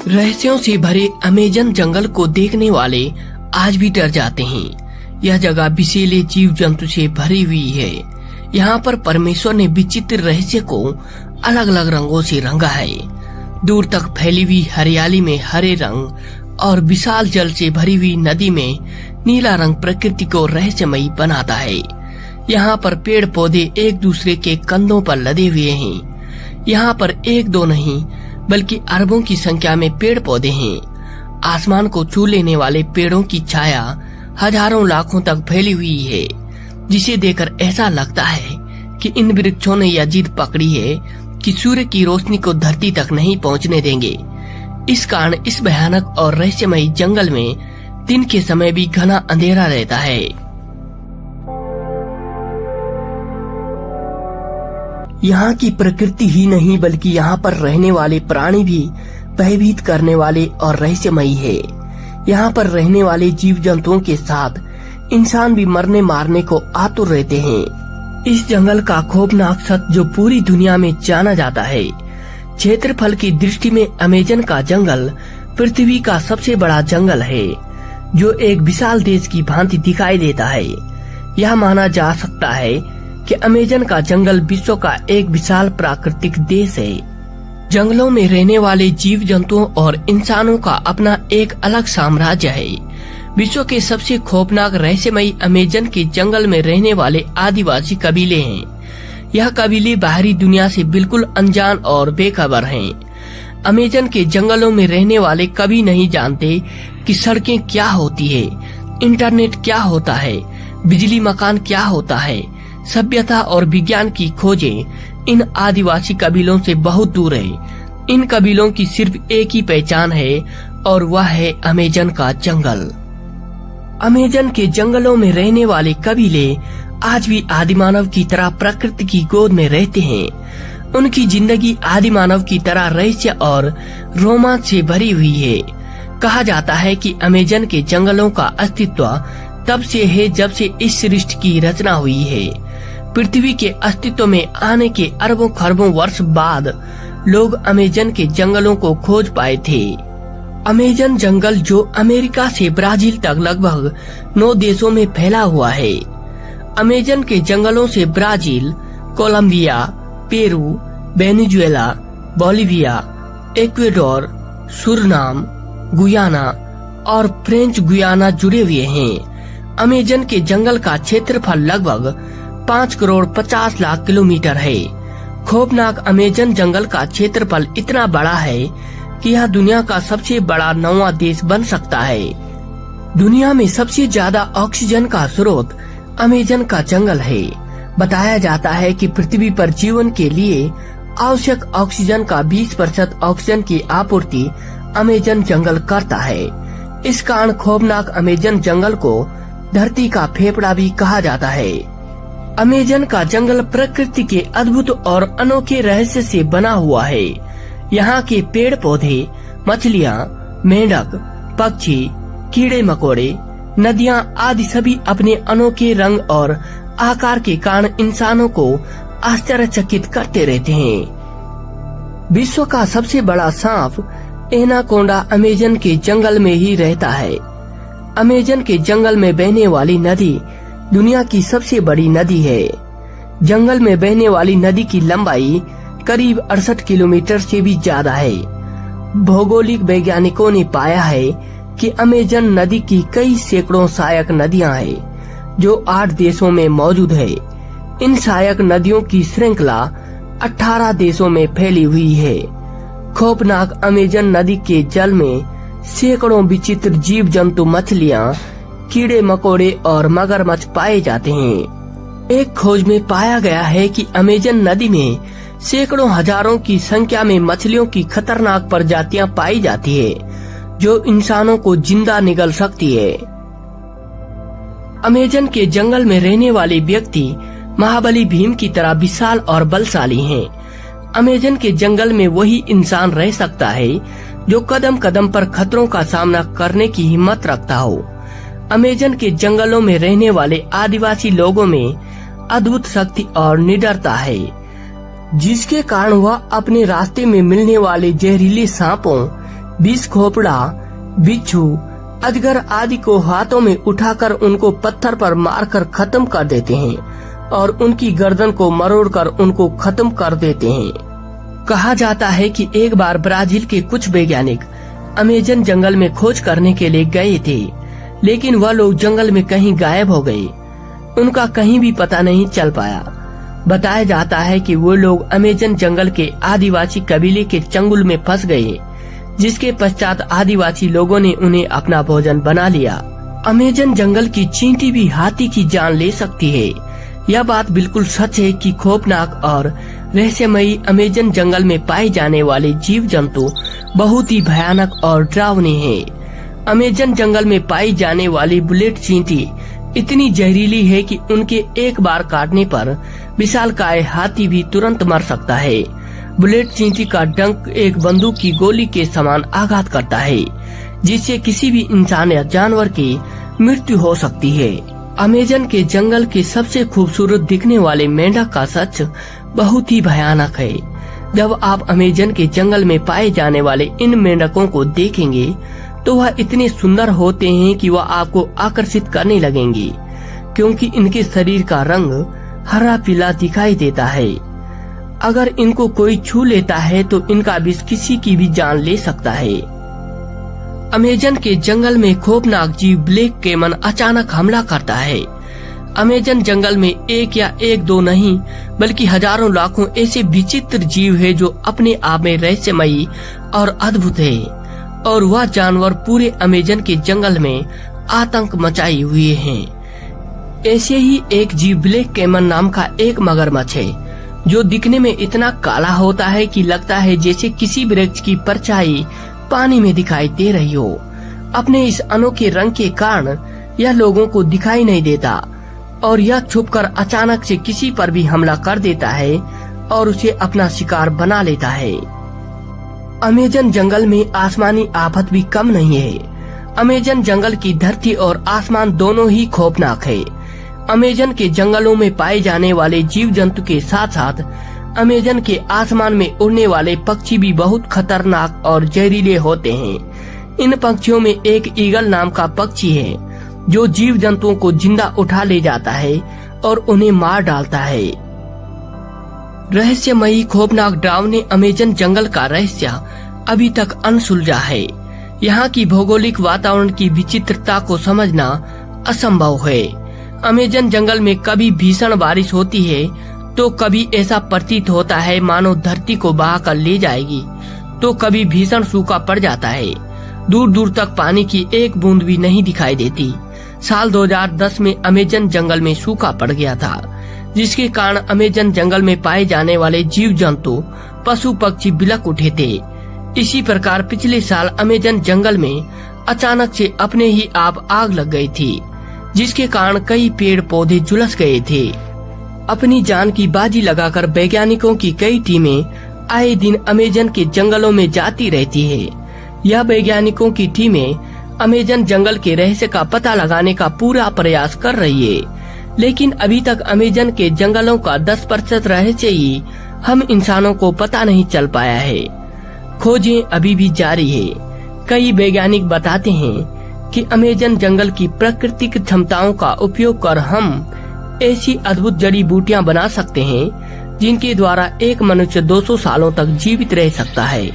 रहस्यों से भरे अमेजन जंगल को देखने वाले आज भी डर जाते हैं। यह जगह विषैले जीव जंतु से भरी हुई है। यहाँ पर परमेश्वर ने विचित्र रहस्य को अलग अलग रंगों से रंगा है। दूर तक फैली हुई हरियाली में हरे रंग और विशाल जल से भरी हुई नदी में नीला रंग प्रकृति को रहस्यमयी बनाता है। यहाँ पर पेड़ पौधे एक दूसरे के कंधों पर लदे हुए हैं। यहाँ पर एक दो नहीं बल्कि अरबों की संख्या में पेड़ पौधे हैं। आसमान को छू लेने वाले पेड़ों की छाया हजारों लाखों तक फैली हुई है, जिसे देखकर ऐसा लगता है कि इन वृक्षों ने यह जिद पकड़ी है कि सूर्य की रोशनी को धरती तक नहीं पहुंचने देंगे। इस कारण इस भयानक और रहस्यमयी जंगल में दिन के समय भी घना अंधेरा रहता है। यहाँ की प्रकृति ही नहीं बल्कि यहाँ पर रहने वाले प्राणी भी भयभीत करने वाले और रहस्यमयी है। यहाँ पर रहने वाले जीव जंतुओं के साथ इंसान भी मरने मारने को आतुर रहते हैं। इस जंगल का खौफनाक सत्य जो पूरी दुनिया में जाना जाता है। क्षेत्रफल की दृष्टि में अमेजन का जंगल पृथ्वी का सबसे बड़ा जंगल है, जो एक विशाल देश की भांति दिखाई देता है। यह माना जा सकता है कि अमेजन का जंगल विश्व का एक विशाल प्राकृतिक देश है। जंगलों में रहने वाले जीव जंतुओं और इंसानों का अपना एक अलग साम्राज्य है। विश्व के सबसे खौफनाक रहस्यमयी अमेजन के जंगल में रहने वाले आदिवासी कबीले हैं। यह कबीले बाहरी दुनिया से बिल्कुल अनजान और बेखबर हैं। अमेजन के जंगलों में रहने वाले कभी नहीं जानते कि सड़कें क्या होती है, इंटरनेट क्या होता है, बिजली मकान क्या होता है। सभ्यता और विज्ञान की खोजें इन आदिवासी कबीलों से बहुत दूर है। इन कबीलों की सिर्फ एक ही पहचान है और वह है अमेजन का जंगल। अमेजन के जंगलों में रहने वाले कबीले आज भी आदिमानव की तरह प्रकृति की गोद में रहते हैं। उनकी जिंदगी आदिमानव की तरह रहस्य और रोमांच से भरी हुई है। कहा जाता है कि अमेजन के जंगलों का अस्तित्व तब से है जब से इस सृष्टि की रचना हुई है। पृथ्वी के अस्तित्व में आने के अरबों खरबों वर्ष बाद लोग अमेजन के जंगलों को खोज पाए थे। अमेजन जंगल जो अमेरिका से ब्राजील तक लगभग 9 देशों में फैला हुआ है। अमेजन के जंगलों से Brazil, Colombia, Peru, Venezuela, Bolivia, Ecuador, Suriname, Guyana और फ्रेंच गुयाना जुड़े हुए हैं। अमेजन के जंगल का क्षेत्रफल लगभग 5 करोड़ 50 लाख किलोमीटर है। खौफनाक अमेजन जंगल का क्षेत्रफल इतना बड़ा है कि यह दुनिया का सबसे बड़ा 9वां देश बन सकता है। दुनिया में सबसे ज्यादा ऑक्सीजन का स्रोत अमेजन का जंगल है। बताया जाता है कि पृथ्वी पर जीवन के लिए आवश्यक ऑक्सीजन का 20% ऑक्सीजन की आपूर्ति अमेजन जंगल करता है। इस कारण खौफनाक अमेजन जंगल को धरती का फेफड़ा भी कहा जाता है। अमेजन का जंगल प्रकृति के अद्भुत और अनोखे रहस्य से बना हुआ है। यहाँ के पेड़ पौधे, मछलियाँ, मेंढक, पक्षी, कीड़े मकोड़े, नदियाँ आदि सभी अपने अनोखे रंग और आकार के कारण इंसानों को आश्चर्यचकित करते रहते हैं। विश्व का सबसे बड़ा सांप एनाकोंडा अमेजन के जंगल में ही रहता है। अमेजन के जंगल में बहने वाली नदी दुनिया की सबसे बड़ी नदी है। जंगल में बहने वाली नदी की लंबाई करीब 68 किलोमीटर से भी ज्यादा है। भौगोलिक वैज्ञानिकों ने पाया है कि अमेजन नदी की कई सैकड़ों सहायक नदियां हैं, जो 8 देशों में मौजूद है। इन सहायक नदियों की श्रृंखला 18 देशों में फैली हुई है। खौफनाक अमेजन नदी के जल में सैकड़ों विचित्र जीव जंतु, मछलियाँ, कीड़े मकोड़े और मगरमच्छ पाए जाते हैं। एक खोज में पाया गया है कि अमेजन नदी में सैकड़ों हजारों की संख्या में मछलियों की खतरनाक प्रजातियां पाई जाती है, जो इंसानों को जिंदा निगल सकती है। अमेजन के जंगल में रहने वाले व्यक्ति महाबली भीम की तरह विशाल और बलशाली हैं। अमेजन के जंगल में वही इंसान रह सकता है जो कदम कदम पर खतरों का सामना करने की हिम्मत रखता हो। अमेजन के जंगलों में रहने वाले आदिवासी लोगों में अद्भुत शक्ति और निडरता है, जिसके कारण वह अपने रास्ते में मिलने वाले जहरीले सांपों, विष खोपड़ा, बिच्छू, अजगर आदि को हाथों में उठाकर उनको पत्थर पर मारकर खत्म कर देते हैं और उनकी गर्दन को मरोड़कर उनको खत्म कर देते हैं। कहा जाता है कि एक बार ब्राजील के कुछ वैज्ञानिक अमेजन जंगल में खोज करने के लिए गए थे, लेकिन वह लोग जंगल में कहीं गायब हो गए। उनका कहीं भी पता नहीं चल पाया। बताया जाता है कि वो लोग अमेजन जंगल के आदिवासी कबीले के चंगुल में फंस गए, जिसके पश्चात आदिवासी लोगों ने उन्हें अपना भोजन बना लिया। अमेजन जंगल की चींटी भी हाथी की जान ले सकती है। यह बात बिल्कुल सच है कि खौफनाक और रहस्यमयी अमेजन जंगल में पाए जाने वाले जीव जंतु बहुत ही भयानक और डरावने हैं। अमेजन जंगल में पाई जाने वाली बुलेट चींटी इतनी जहरीली है कि उनके एक बार काटने पर विशालकाय हाथी भी तुरंत मर सकता है। बुलेट चींटी का डंक एक बंदूक की गोली के समान आघात करता है, जिससे किसी भी इंसान या जानवर की मृत्यु हो सकती है। अमेजन के जंगल के सबसे खूबसूरत दिखने वाले मेंढक का सच बहुत ही भयानक है। जब आप अमेजन के जंगल में पाए जाने वाले इन मेंढकों को देखेंगे तो वह इतने सुंदर होते हैं कि वह आपको आकर्षित करने लगेंगे, क्योंकि इनके शरीर का रंग हरा पीला दिखाई देता है। अगर इनको कोई छू लेता है तो इनका विष किसी की भी जान ले सकता है। अमेजन के जंगल में खौफनाक जीव ब्लैक कैमन अचानक हमला करता है। अमेजन जंगल में एक या एक दो नहीं बल्कि हजारों लाखों ऐसे विचित्र जीव है जो अपने आप में रहस्यमयी और अद्भुत है, और वह जानवर पूरे अमेजन के जंगल में आतंक मचाए हुए हैं। ऐसे ही एक जीव ब्लैक कैमन नाम का एक मगरमच्छ है, जो दिखने में इतना काला होता है कि लगता है जैसे किसी वृक्ष की परछाई पानी में दिखाई दे रही हो। अपने इस अनोखे रंग के कारण यह लोगों को दिखाई नहीं देता और यह छुपकर अचानक से किसी पर भी हमला कर देता है और उसे अपना शिकार बना लेता है। अमेजन जंगल में आसमानी आफत भी कम नहीं है। अमेजन जंगल की धरती और आसमान दोनों ही खौफनाक है। अमेजन के जंगलों में पाए जाने वाले जीव जंतु के साथ साथ अमेजन के आसमान में उड़ने वाले पक्षी भी बहुत खतरनाक और जहरीले होते हैं। इन पक्षियों में एक ईगल नाम का पक्षी है, जो जीव जंतुओं को जिंदा उठा ले जाता है और उन्हें मार डालता है। रहस्यमयी खौफनाक डरावने अमेजन जंगल का रहस्य अभी तक अनसुलझा है। यहाँ की भौगोलिक वातावरण की विचित्रता को समझना असंभव है। अमेजन जंगल में कभी भीषण बारिश होती है तो कभी ऐसा प्रतीत होता है मानो धरती को बहाकर ले जाएगी, तो कभी भीषण सूखा पड़ जाता है। दूर दूर तक पानी की एक बूंद भी नहीं दिखाई देती। साल 2010 में अमेजन जंगल में सूखा पड़ गया था, जिसके कारण अमेजन जंगल में पाए जाने वाले जीव जंतु पशु पक्षी बिलख उठे थे। इसी प्रकार पिछले साल अमेजन जंगल में अचानक से अपने ही आप आग लग गई थी, जिसके कारण कई पेड़ पौधे झुलस गए थे। अपनी जान की बाजी लगाकर वैज्ञानिकों की कई टीमें आए दिन अमेजन के जंगलों में जाती रहती है। यह वैज्ञानिकों की टीमें अमेजन जंगल के रहस्य का पता लगाने का पूरा प्रयास कर रही है, लेकिन अभी तक अमेजन के जंगलों का 10% रहस्य ही हम इंसानों को पता नहीं चल पाया है। खोजें अभी भी जारी है। कई वैज्ञानिक बताते हैं कि अमेजन जंगल की प्राकृतिक क्षमताओं का उपयोग कर हम ऐसी अद्भुत जड़ी बूटियां बना सकते हैं जिनके द्वारा एक मनुष्य 200 सालों तक जीवित रह सकता है।